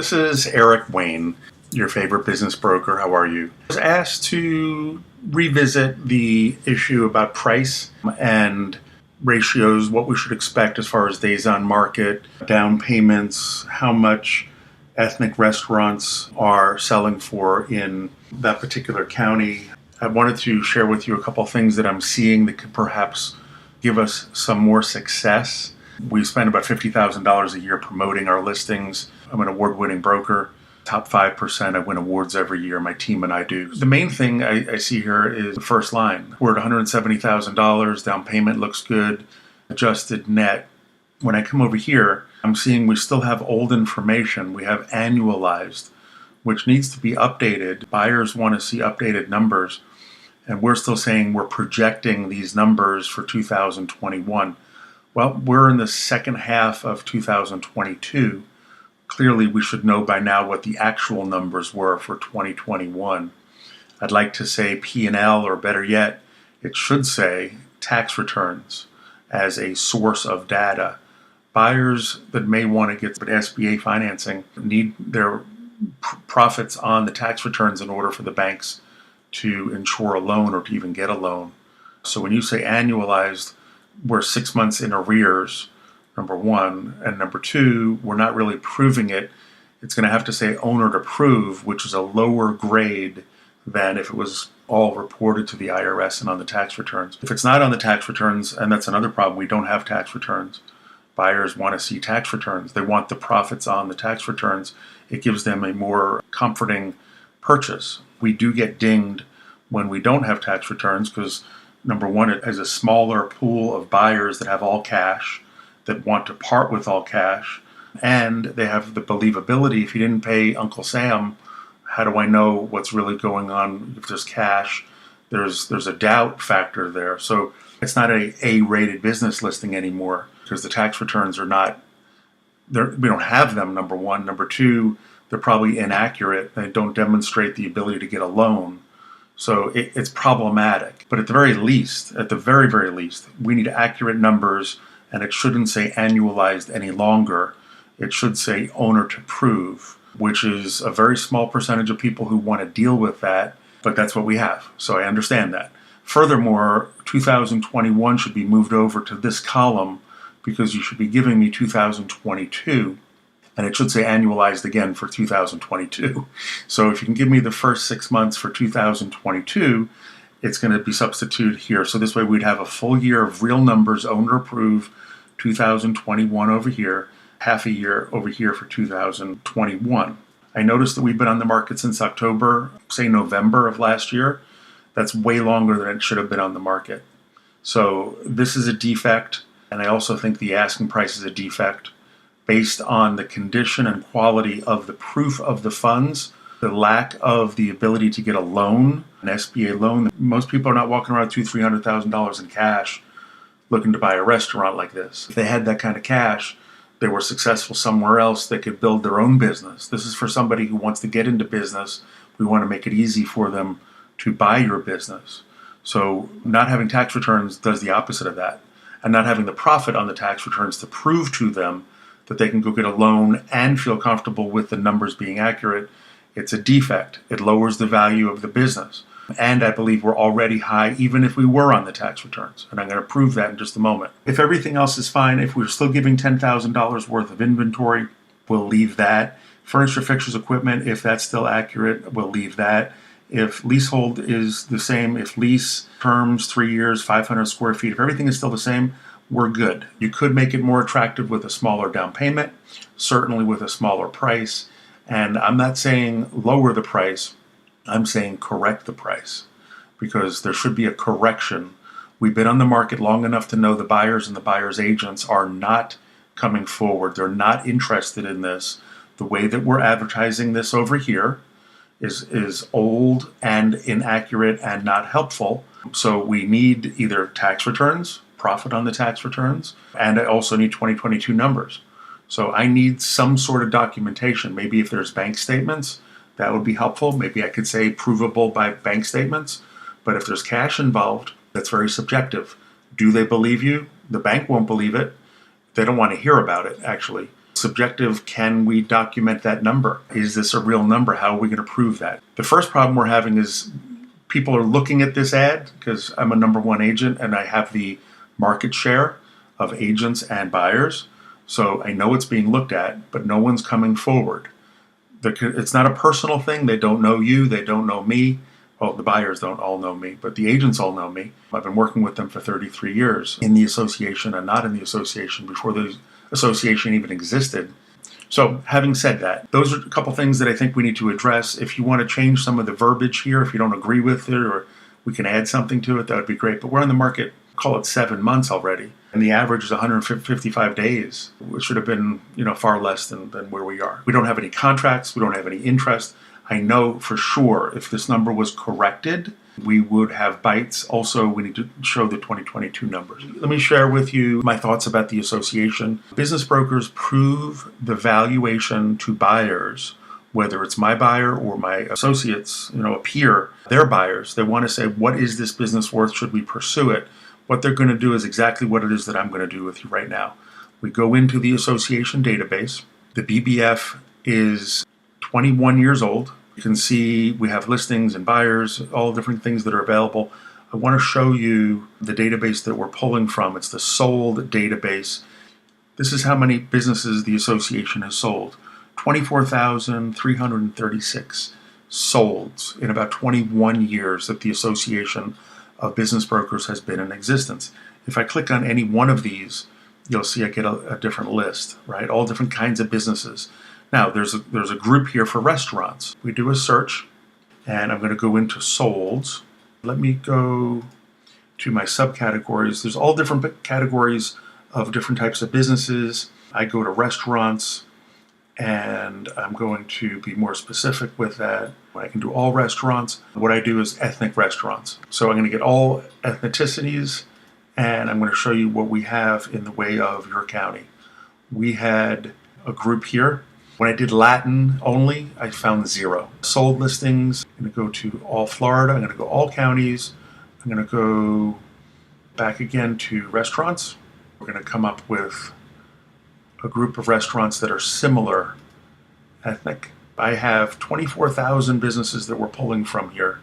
This is Eric Wayne, your favorite business broker. How are you? I was asked to revisit the issue about price and ratios, what we should expect as far as days on market, down payments, how much ethnic restaurants are selling for in that particular county. I wanted to share with you a couple things that I'm seeing that could perhaps give us some more success. We spend about $50,000 a year promoting our listings. I'm an award-winning broker. Top 5%. I win awards every year. My team and I do. The main thing I see here is the first line. We're at $170,000. Down payment looks good. Adjusted net. When I come over here, I'm seeing we still have old information. We have annualized, which needs to be updated. Buyers want to see updated numbers. And we're still saying we're projecting these numbers for 2021. Well, we're in the second half of 2022. Clearly, we should know by now what the actual numbers were for 2021. I'd like to say P&L, or better yet, it should say tax returns as a source of data. Buyers that may want to get SBA financing need their profits on the tax returns in order for the banks to insure a loan or to even get a loan. So when you say annualized, we're 6 months in arrears, number one. And number two, we're not really proving it. It's going to have to say owner to prove, which is a lower grade than if it was all reported to the IRS and on the tax returns. If it's not on the tax returns, and that's another problem, we don't have tax returns. Buyers want to see tax returns. They want the profits on the tax returns. It gives them a more comforting purchase. We do get dinged when we don't have tax returns because, number one, it has a smaller pool of buyers that have all cash, that want to part with all cash, and they have the believability. If you didn't pay Uncle Sam, how do I know what's really going on if there's cash? There's a doubt factor there. So it's not a A-rated business listing anymore because the tax returns are not, we don't have them, number one. Number two, they're probably inaccurate. They don't demonstrate the ability to get a loan. So it's problematic. But at the very least, very least, we need accurate numbers, and it shouldn't say annualized any longer. It should say owner to prove, which is a very small percentage of people who want to deal with that, but that's what we have. So I understand that. Furthermore, 2021 should be moved over to this column because you should be giving me 2022. And it should say annualized again for 2022. So if you can give me the first 6 months for 2022, it's going to be substituted here. So this way we'd have a full year of real numbers, owner approved, 2021 over here, half a year over here for 2021. I noticed that we've been on the market since October, say November of last year. That's way longer than it should have been on the market. So this is a defect, and I also think the asking price is a defect. Based on the condition and quality of the proof of the funds, the lack of the ability to get a loan, an SBA loan. Most people are not walking around with $200,000-$300,000 in cash looking to buy a restaurant like this. If they had that kind of cash, they were successful somewhere else, they could build their own business. This is for somebody who wants to get into business. We want to make it easy for them to buy your business. So not having tax returns does the opposite of that. And not having the profit on the tax returns to prove to them that they can go get a loan and feel comfortable with the numbers being accurate, it's a defect. It lowers the value of the business. And I believe we're already high even if we were on the tax returns. And I'm going to prove that in just a moment. If everything else is fine, if we're still giving $10,000 worth of inventory, we'll leave that. Furniture, fixtures, equipment, if that's still accurate, we'll leave that. If leasehold is the same, if lease terms, 3 years, 500 square feet, if everything is still the same, we're good. You could make it more attractive with a smaller down payment, certainly with a smaller price. And I'm not saying lower the price, I'm saying correct the price because there should be a correction. We've been on the market long enough to know the buyers and the buyers' agents are not coming forward. They're not interested in this. The way that we're advertising this over here is old and inaccurate and not helpful. So we need either tax returns, profit on the tax returns, and I also need 2022 numbers. So I need some sort of documentation. Maybe if there's bank statements, that would be helpful. Maybe I could say provable by bank statements. But if there's cash involved, that's very subjective. Do they believe you? The bank won't believe it. They don't want to hear about it, actually. subjective. Can we document that number? Is this a real number? How are we going to prove that? The first problem we're having is people are looking at this ad because I'm a number one agent and I have the market share of agents and buyers. So I know it's being looked at, but no one's coming forward. It's not a personal thing. They don't know you. They don't know me. Well, the buyers don't all know me, but the agents all know me. I've been working with them for 33 years in the association and not in the association before the association even existed. So having said that, those are a couple things that I think we need to address. If you want to change some of the verbiage here, if you don't agree with it, or we can add something to it, that would be great. But we're on the market, call it 7 months already, and the average is 155 days, which should have been, far less than where we are. We don't have any contracts. We don't have any interest. I know for sure if this number was corrected, we would have bites. Also, we need to show the 2022 numbers. Let me share with you my thoughts about the association. Business brokers prove the valuation to buyers, whether it's my buyer or my associates, a peer, their buyers. They want to say, what is this business worth? Should we pursue it? What they're going to do is exactly what it is that I'm going to do with you right now. We go into the association database. The BBF is 21 years old. You can see we have listings and buyers, all different things that are available. I want to show you the database that we're pulling from. It's the sold database. This is how many businesses the association has sold. 24,336 solds in about 21 years that the Association of Business Brokers has been in existence. If I click on any one of these, you'll see I get a different list, right? All different kinds of businesses. Now, there's a group here for restaurants. We do a search, and I'm going to go into solds. Let me go to my subcategories. There's all different categories of different types of businesses. I go to restaurants, and I'm going to be more specific with that. I can do all restaurants. What I do is ethnic restaurants. So I'm going to get all ethnicities, and I'm going to show you what we have in the way of your county. We had a group here. When I did Latin only, I found 0. Sold listings, I'm going to go to all Florida. I'm going to go all counties. I'm going to go back again to restaurants. We're going to come up with a group of restaurants that are similar ethnic. I have 24,000 businesses that we're pulling from here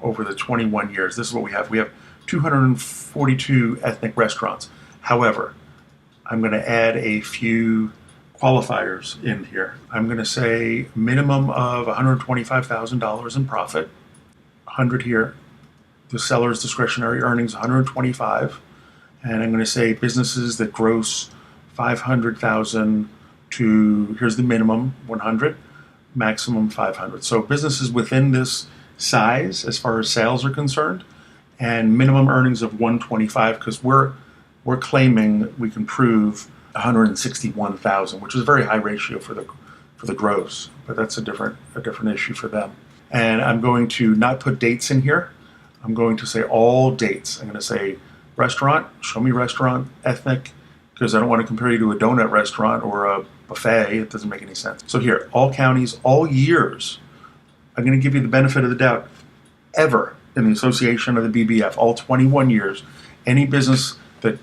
over the 21 years. This is what we have. We have 242 ethnic restaurants. However, I'm going to add a few qualifiers in here. I'm going to say minimum of $125,000 in profit, 100 here. The seller's discretionary earnings, 125. And I'm going to say businesses that gross 500,000 to, here's the minimum, 100, maximum 500. So businesses within this size as far as sales are concerned, and minimum earnings of 125, because we're claiming we can prove 161,000, which is a very high ratio for the gross, but that's a different issue for them. And I'm going to not put dates in here. I'm going to say all dates. I'm going to say restaurant, show me restaurant, ethnic, because I don't want to compare you to a donut restaurant or a buffet. It doesn't make any sense. So here, all counties, all years. I'm going to give you the benefit of the doubt. Ever in the association of the BBF, all 21 years, any business that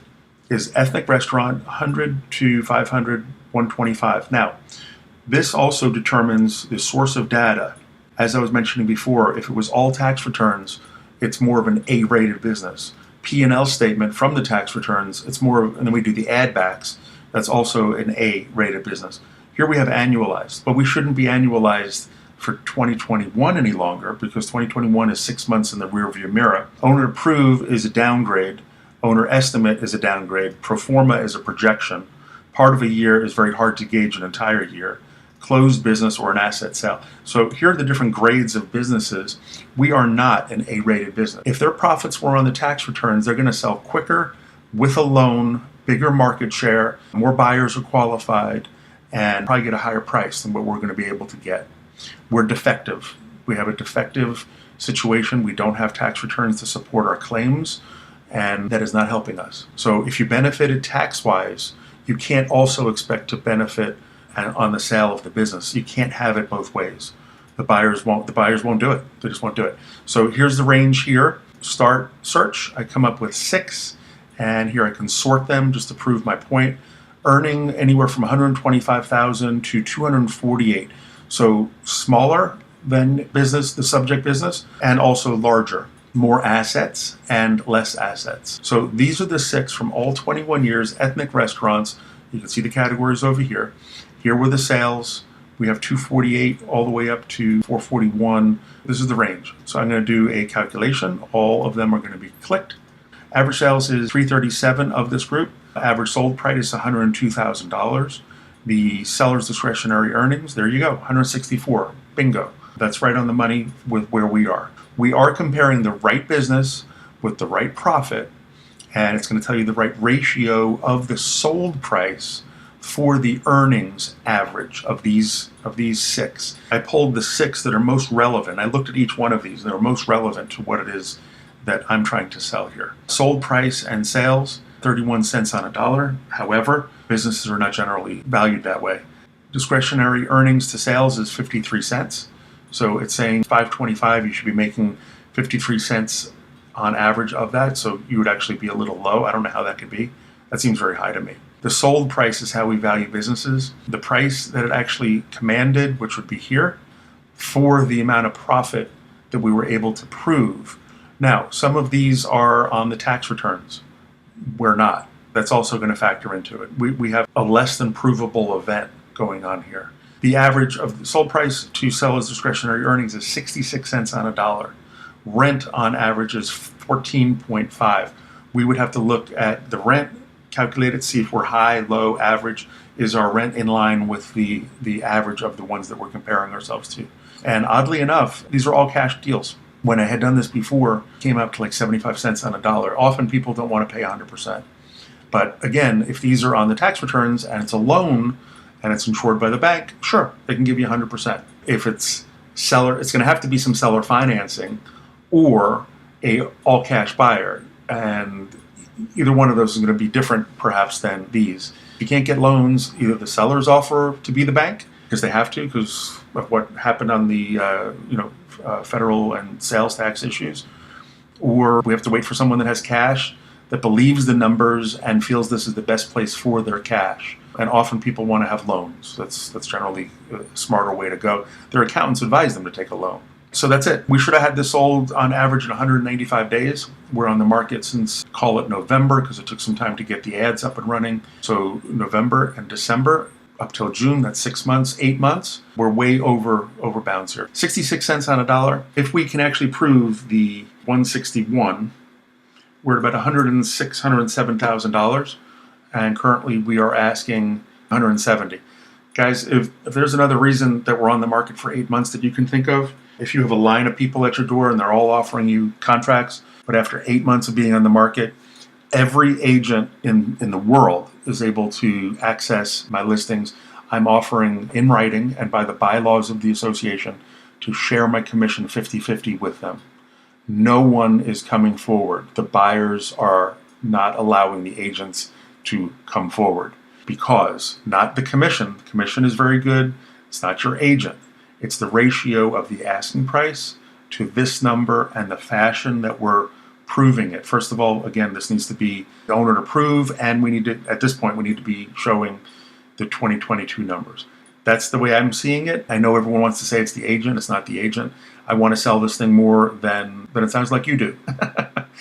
is ethnic restaurant, 100 to 500, 125. Now, this also determines the source of data. As I was mentioning before, if it was all tax returns, it's more of an A-rated business. P&L statement from the tax returns, it's more of, and then we do the add backs, that's also an A-rated business. Here we have annualized, but we shouldn't be annualized for 2021 any longer because 2021 is 6 months in the rearview mirror. Owner approved is a downgrade. Owner estimate is a downgrade. Pro forma is a projection. Part of a year is very hard to gauge an entire year. Closed business or an asset sale. So here are the different grades of businesses. We are not an A-rated business. If their profits were on the tax returns, they're going to sell quicker, with a loan, bigger market share, more buyers are qualified, and probably get a higher price than what we're going to be able to get. We're defective. We have a defective situation. We don't have tax returns to support our claims, and that is not helping us. So if you benefited tax-wise, you can't also expect to benefit on the sale of the business. You can't have it both ways. The buyers won't do it. They just won't do it. So here's the range here. Start search. I come up with 6, and here I can sort them just to prove my point. earning anywhere from 125,000 to 248. So smaller than business, the subject business, and also larger. More assets and less assets. So these are the 6 from all 21 years, ethnic restaurants. You can see the categories over here. Here were the sales. We have 248 all the way up to 441. This is the range. So I'm going to do a calculation. All of them are going to be clicked. Average sales is 337 of this group. Average sold price is $102,000. The seller's discretionary earnings, there you go, 164. Bingo. That's right on the money with where we are. We are comparing the right business with the right profit, and it's going to tell you the right ratio of the sold price for the earnings average of these 6. I pulled the 6 that are most relevant. I looked at each one of these that are most relevant to what it is that I'm trying to sell here. Sold price and sales, 31 cents on a dollar. However, businesses are not generally valued that way. Discretionary earnings to sales is 53 cents. So it's saying 525, you should be making 53 cents on average of that. So you would actually be a little low. I don't know how that could be. That seems very high to me. The sold price is how we value businesses. The price that it actually commanded, which would be here, for the amount of profit that we were able to prove. Now, some of these are on the tax returns. We're not. That's also going to factor into it. We have a less than provable event going on here. The average of the sold price to seller's discretionary earnings is 66 cents on a dollar. Rent on average is 14.5. We would have to look at the rent, calculate it, see if we're high, low, average. Is our rent in line with the average of the ones that we're comparing ourselves to? And oddly enough, these are all cash deals. When I had done this before, it came up to like 75 cents on a dollar. Often people don't want to pay 100%. But again, if these are on the tax returns and it's a loan and it's insured by the bank, sure, they can give you 100%. If it's seller, it's going to have to be some seller financing or a all cash buyer. And either one of those is going to be different perhaps than these. If you can't get loans, either the sellers offer to be the bank because they have to because of what happened on the federal and sales tax issues, or we have to wait for someone that has cash that believes the numbers and feels this is the best place for their cash. And often people want to have loans. That's generally a smarter way to go. Their accountants advise them to take a loan. So that's it. We should have had this sold on average in 195 days. We're on the market since, call it November, because it took some time to get the ads up and running. So November and December, up till June, that's 6 months, 8 months. We're way over bounds here. 66 cents on a dollar. If we can actually prove the 161, we're at about $106,000, $107,000. And currently we are asking 170. Guys, if there's another reason that we're on the market for 8 months that you can think of, if you have a line of people at your door and they're all offering you contracts, but after 8 months of being on the market, every agent in the world is able to access my listings. I'm offering in writing and by the bylaws of the association to share my commission 50-50 with them. No one is coming forward. The buyers are not allowing the agents to come forward because not the commission. The commission is very good. It's not your agent. It's the ratio of the asking price to this number and the fashion that we're proving it. First of all, again, this needs to be the owner to prove, and we need to, at this point, we need to be showing the 2022 numbers. That's the way I'm seeing it. I know everyone wants to say it's the agent. It's not the agent. I want to sell this thing more than it sounds like you do.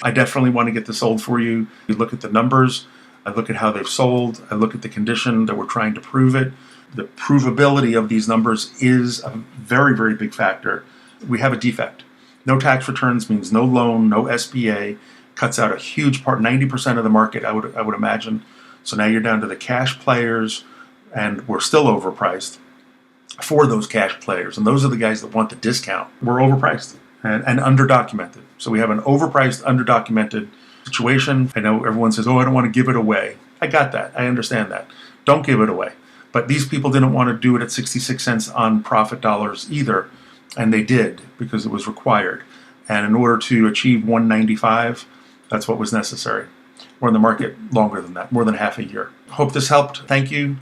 I definitely want to get this sold for you. You look at the numbers. I look at how they've sold. I look at the condition that we're trying to prove it. The provability of these numbers is a very, very big factor. We have a defect. No tax returns means no loan, no SBA, cuts out a huge part, 90% of the market, I would imagine. So now you're down to the cash players, and we're still overpriced for those cash players. And those are the guys that want the discount. We're overpriced and underdocumented. So we have an overpriced, underdocumented situation. I know everyone says, oh, I don't want to give it away. I got that. I understand that. Don't give it away. But these people didn't want to do it at 66 cents on profit dollars either. And they did because it was required. And in order to achieve 195, that's what was necessary. We're in the market longer than that, more than half a year. Hope this helped. Thank you.